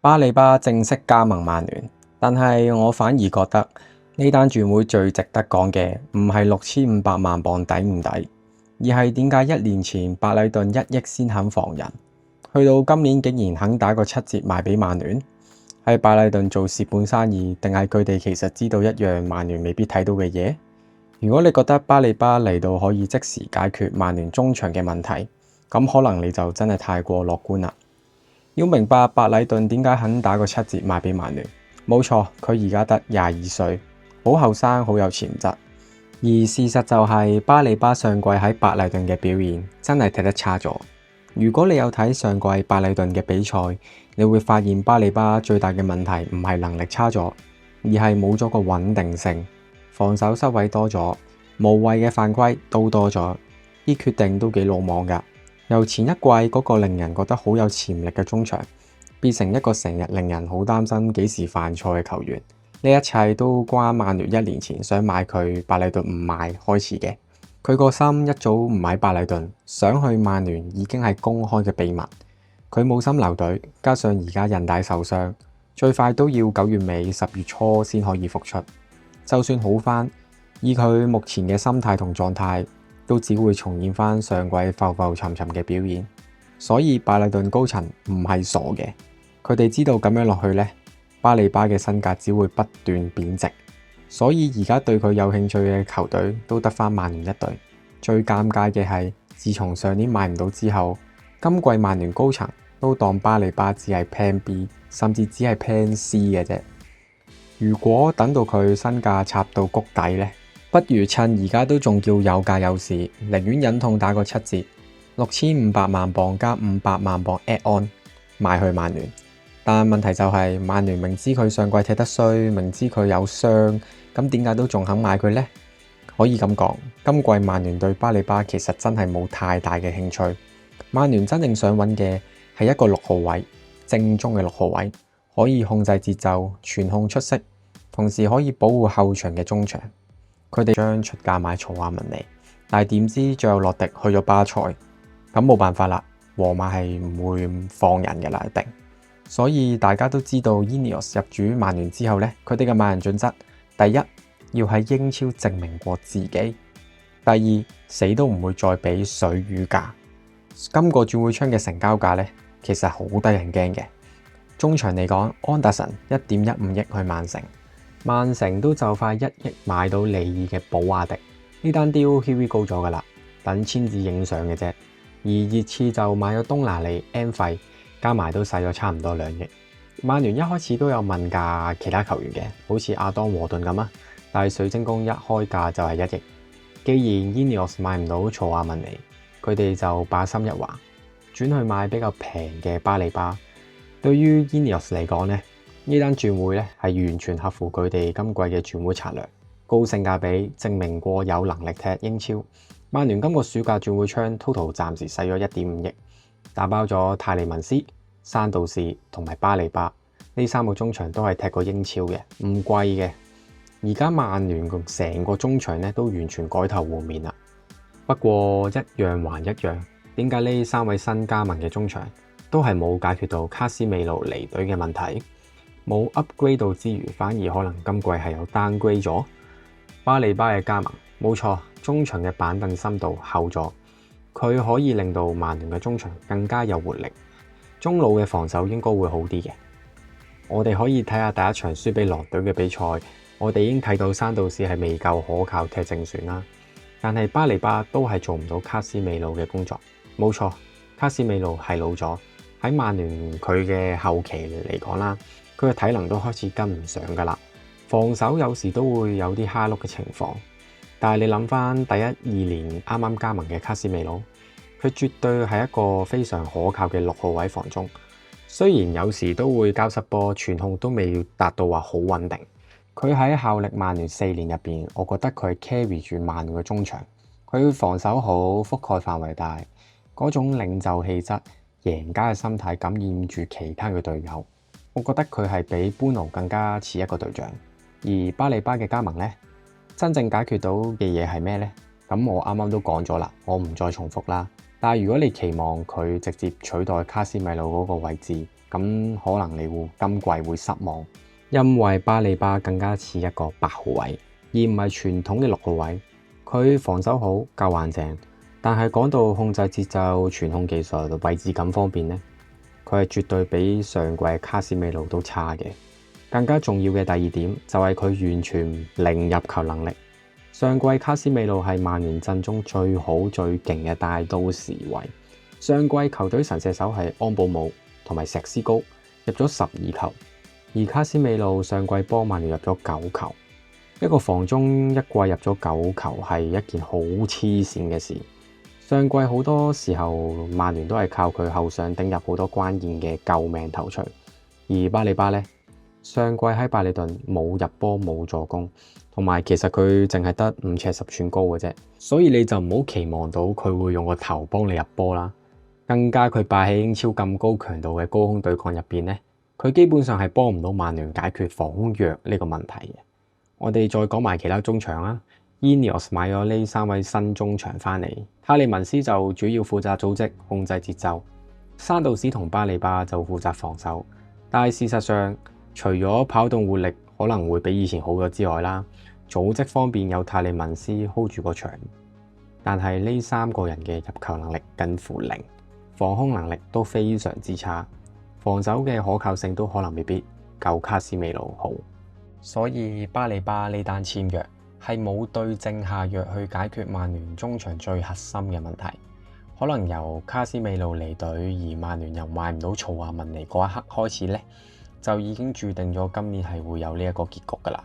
巴里巴正式加盟曼聯，但係我反而覺得呢單轉會最值得講嘅唔係6500萬鎊抵唔抵，而係點解1年前白禮頓1億先肯放人，去到今年竟然肯打個7折賣俾曼聯？係白禮頓做蝕本生意，定係佢哋其實知道一樣曼聯未必睇到嘅嘢？如果你覺得巴里巴嚟到可以即時解決曼聯中場嘅問題，咁可能你就真係太過樂觀啦。要明白白禮頓點解肯打個7折賣俾曼聯，冇錯，佢而家得22歲，好後生，好有潛質。而事實就係巴里巴上季喺白禮頓嘅表現真係踢得差咗。如果你有睇上季白禮頓嘅比賽，你會發現巴里巴最大嘅問題唔係能力差咗，而係冇咗個穩定性，防守失位多咗，無謂嘅犯規都多咗，啲決定都幾魯莽㗎。由前一季嗰個令人覺得好有潛力嘅中場，變成一個成日令人好擔心幾時犯錯嘅球員。呢一切都關曼聯1年前想買佢白禮頓唔賣開始嘅。佢個心一早唔喺白禮頓，想去曼聯已經係公開嘅秘密。佢冇心留隊，加上而家韌帶受傷，最快都要9月尾10月初先可以復出。就算好返，以佢目前嘅心態同狀態，都只會重現翻上季浮浮沉沉嘅表現。所以白禮頓高層唔係傻嘅，佢哋知道咁樣落去呢，巴里巴嘅身價只會不斷貶值。所以而家對佢有興趣嘅球隊都得翻曼聯一隊。最尷尬嘅係，自從上年買唔到之後，今季曼聯高層都當巴里巴只係 Plan B， 甚至只係 Plan C 嘅啫。如果等到佢身價插到谷底呢，不如趁而家都仲叫有價有市，寧願忍痛打個7折，6500萬鎊加500萬鎊 add on 賣去曼聯。但問題就係曼聯明知佢上季踢得衰，明知佢有傷，咁點解都仲肯買佢呢？可以咁講，今季曼聯對巴里巴其實真係冇太大嘅興趣。曼聯真正想揾嘅係一個6號位，正宗嘅6號位，可以控制節奏、傳控出色，同時可以保護後場嘅中場。佢哋將出價買曹亞文尼，但係點知最後洛迪去咗巴塞，咁冇辦法啦，皇馬係唔會放人嘅啦，一定。所以大家都知道 Ineos 入主曼聯之後呢，佢哋嘅買人準則，第一要喺英超證明過自己，第二死都唔會再俾水魚價。今個轉會窗嘅成交價呢，其實好得人驚嘅。中場嚟講，安達臣1.15億去曼城。曼城都就快1億買到里爾嘅保亞迪，呢單 deal Here we go 咗噶啦，等簽字影相嘅啫。而熱刺就買咗東拿利、N 費，加埋都使咗差唔多2億。曼聯一開始都有問價其他球員嘅，好似阿當和頓咁啊，但係水晶宮一開價就係1億。既然 Ineos 買唔到曹亞文尼，佢哋就把心一橫，轉去買比較平嘅巴里巴。對於 Ineos 嚟講呢，呢單轉會咧係完全合乎佢哋今季嘅轉會策略，高性價比，證明過有能力踢英超。曼聯今個暑假轉會窗 total 暫時使咗1.5億，打包咗泰利文斯、山道士同埋巴里巴，呢3個中場都係踢過英超嘅，唔貴嘅。而家曼聯成個中場咧都完全改頭換面啦。不過一樣還一樣，點解呢3位新加盟嘅中場都係冇解決到卡斯美路離隊嘅問題？冇 upgrade 到之餘，反而可能今季係有 downgrade 咗。巴里巴嘅加盟冇錯，中場嘅板凳深度厚咗，佢可以令到曼聯嘅中場更加有活力，中路嘅防守應該會好啲嘅。我哋可以睇下第一場輸俾狼隊嘅比賽，我哋已經睇到山道士係未夠可靠踢正選啦。但係巴里巴都係做唔到卡斯美路嘅工作，冇錯，卡斯美路係老咗，喺曼聯佢嘅後期嚟講啦。佢嘅體能都開始跟唔上㗎啦，防守有時都會有啲蝦碌嘅情況。但係你諗翻第1、2年啱啱加盟嘅卡斯美魯，佢絕對係一個非常可靠嘅6號位防中。雖然有時都會交失波，傳控都未達到話好穩定。佢喺效力曼聯4年入邊，我覺得佢係 carry 住曼聯嘅中場。佢防守好，覆蓋範圍大，嗰種領袖氣質、贏家嘅心態感染住其他嘅隊友。我覺得佢係比般奴更加似一個隊長。而巴里巴嘅加盟呢，真正解決到嘅嘢係咩呢？咁我啱啱都講咗啦，我唔再重複啦。但係如果你期望佢直接取代卡斯米魯嗰個位置，咁可能你今季會失望，因為巴里巴更加似一個8號位，而唔係傳統嘅6號位。佢防守好，夠硬淨，但係講到控制節奏、傳控技術、位置感方面呢，佢係絕對比上季卡斯米魯都差嘅。更加重要嘅第二點就係佢完全零入球能力。上季卡斯米魯係曼聯陣中最好最勁嘅大都市位。上季球隊神射手係安保姆同埋石斯高，入咗12球，而卡斯米魯上季幫曼聯入咗9球。一個防中一季入咗9球係一件好黐線嘅事。上季好多時候曼聯都係靠佢後上頂入好多關鍵嘅救命頭槌，而巴里巴呢，上季喺拜里頓冇入波冇助攻，同埋其實佢淨係得5尺10寸高嘅啫，所以你就唔好期望到佢會用個頭幫你入波啦。更加佢擺喺英超咁高強度嘅高空對抗入邊呢，佢基本上係幫唔到曼聯解決防空弱呢個問題嘅。我哋再講埋其他中場啦。Ineos 買咗呢3位新中場翻嚟，泰利文斯就主要負責組織控制節奏，山道士同巴里巴就負責防守。但係事實上，除咗跑動活力可能會比以前好咗之外啦，組織方面有泰利文斯 hold 住個場，但係呢3個人嘅入球能力近乎零，防空能力都非常之差，防守嘅可靠性都可能未必夠卡斯米魯好。所以巴里巴呢單簽約係冇對症下藥去解決曼聯中場最核心嘅問題。可能由卡斯米魯離隊而曼聯又買唔到曹亞文尼嗰一刻開始呢，就已經注定咗今年係會有呢一個結局㗎啦。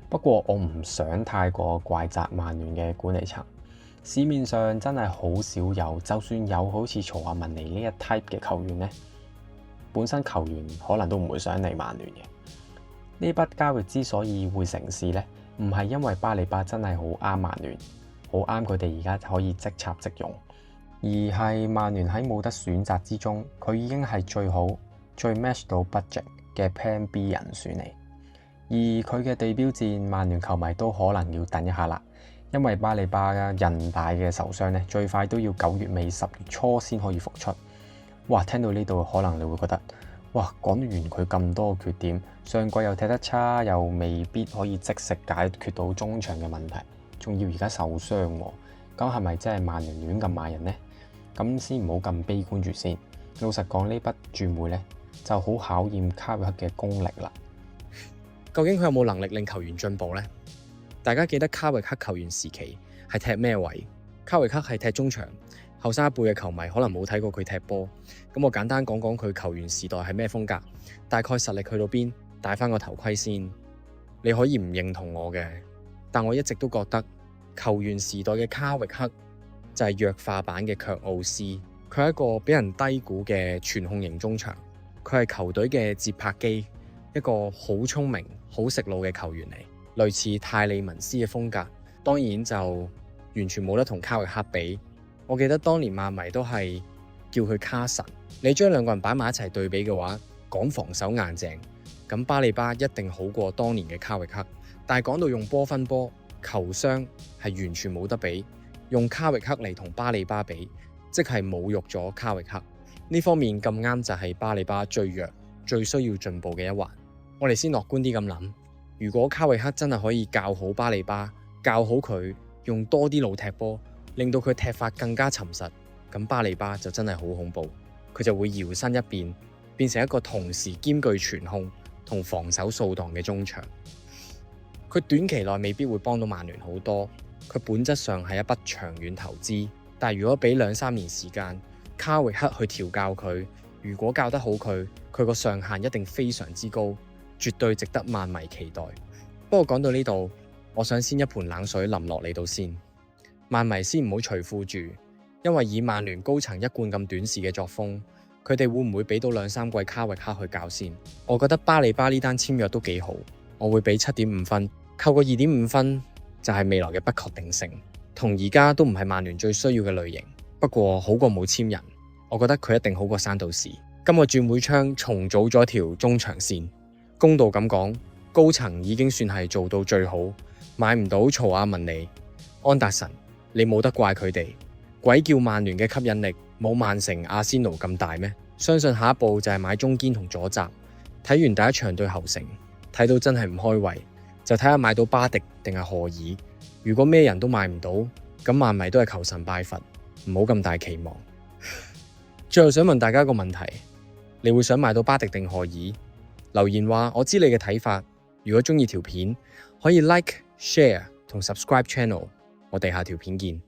不過我唔想太過怪責曼聯嘅管理層，市面上真係好少有，就算有好似曹亞文尼呢一 type 嘅球員呢，本身球員可能都唔會想嚟曼聯嘅。呢筆交易之所以會成事呢，唔係因為巴里巴真係好啱曼聯，好啱佢哋而家可以即插即用，而係曼聯喺冇得選擇之中，佢已經係最好最 match 到 budget 嘅 Plan B 人選嚟。而佢嘅地標戰，曼聯球迷都可能要等一下啦，因為巴里巴韌帶嘅受傷呢，最快都要9月尾10月初先可以復出。哇！聽到呢度可能你會覺得，哇，講完佢咁多缺點，上季又踢得差，又未必可以即時解決到中場嘅問題，仲要而家受傷喎，咁係咪真係曼聯亂咁買人呢？咁先唔好咁悲觀住先。老實講，呢筆轉會呢就好考驗卡域克嘅功力啦。究竟佢有冇能力令球員進步呢？大家記得卡域克球員時期係踢咩位？卡域克係踢中場。後生一輩嘅球迷可能冇睇過佢踢波，咁我簡單講講佢球員時代係咩風格，大概實力去到邊，戴翻個頭盔先。你可以唔認同我嘅，但我一直都覺得球員時代嘅卡域克就係弱化版嘅卻奧斯，佢係一個俾人低估嘅傳控型中場，佢係球隊嘅節拍機，一個好聰明、好食腦嘅球員嚟，類似泰利文斯嘅風格，當然就完全冇得同卡域克比。我記得當年曼迷都係叫佢卡神，你將兩個人擺埋一齊對比嘅話，講防守硬淨，咁巴里巴一定好過當年嘅卡域克。但係講到用波分波，球商係完全冇得比，用卡域克嚟同巴里巴比，即係侮辱咗卡域克。呢方面咁啱就係巴里巴最弱、最需要進步嘅一環。我哋先樂觀啲咁諗，如果卡域克真係可以教好巴里巴，教好佢用多啲路踢波，令到佢踢法更加沉實，咁巴里巴就真係好恐怖，佢就會搖身一變，變成一個同時兼具傳控同防守掃蕩嘅中場。佢短期內未必會幫到曼聯好多，佢本質上係一筆長遠投資，但係如果俾2-3年時間，卡域克去調教佢，如果教得好佢個上限一定非常之高，絕對值得曼迷期待。不過講到呢度，我想先一盆冷水淋落你度先。曼迷先唔好除褲住，因為以曼聯高層一貫咁短視嘅作風，佢哋會唔會俾到2-3季卡域克去教先？我覺得巴里巴呢單簽約都幾好，我會俾7.5分，扣個2.5分就係未來嘅不確定性，同而家都唔係曼聯最需要嘅類型。不過好過冇簽人，我覺得佢一定好過山道士。今個轉會窗重組咗條中場線，公道咁講，高層已經算係做到最好，買唔到曹亞文尼、安達臣。你冇得怪佢哋，鬼叫曼聯嘅吸引力冇曼城、阿仙奴咁大咩？相信下一步就係買中堅同左閘。睇完第一場對侯城，睇到真係唔開胃，就睇下買到巴迪定係荷爾。如果咩人都買唔到，咁曼迷都係求神拜佛，唔好咁大期望。最後想問大家一個問題，你會想買到巴迪定荷爾？留言話我知你嘅睇法。如果鍾意條片，可以 like、share 同 subscribe channel。我哋下條片見。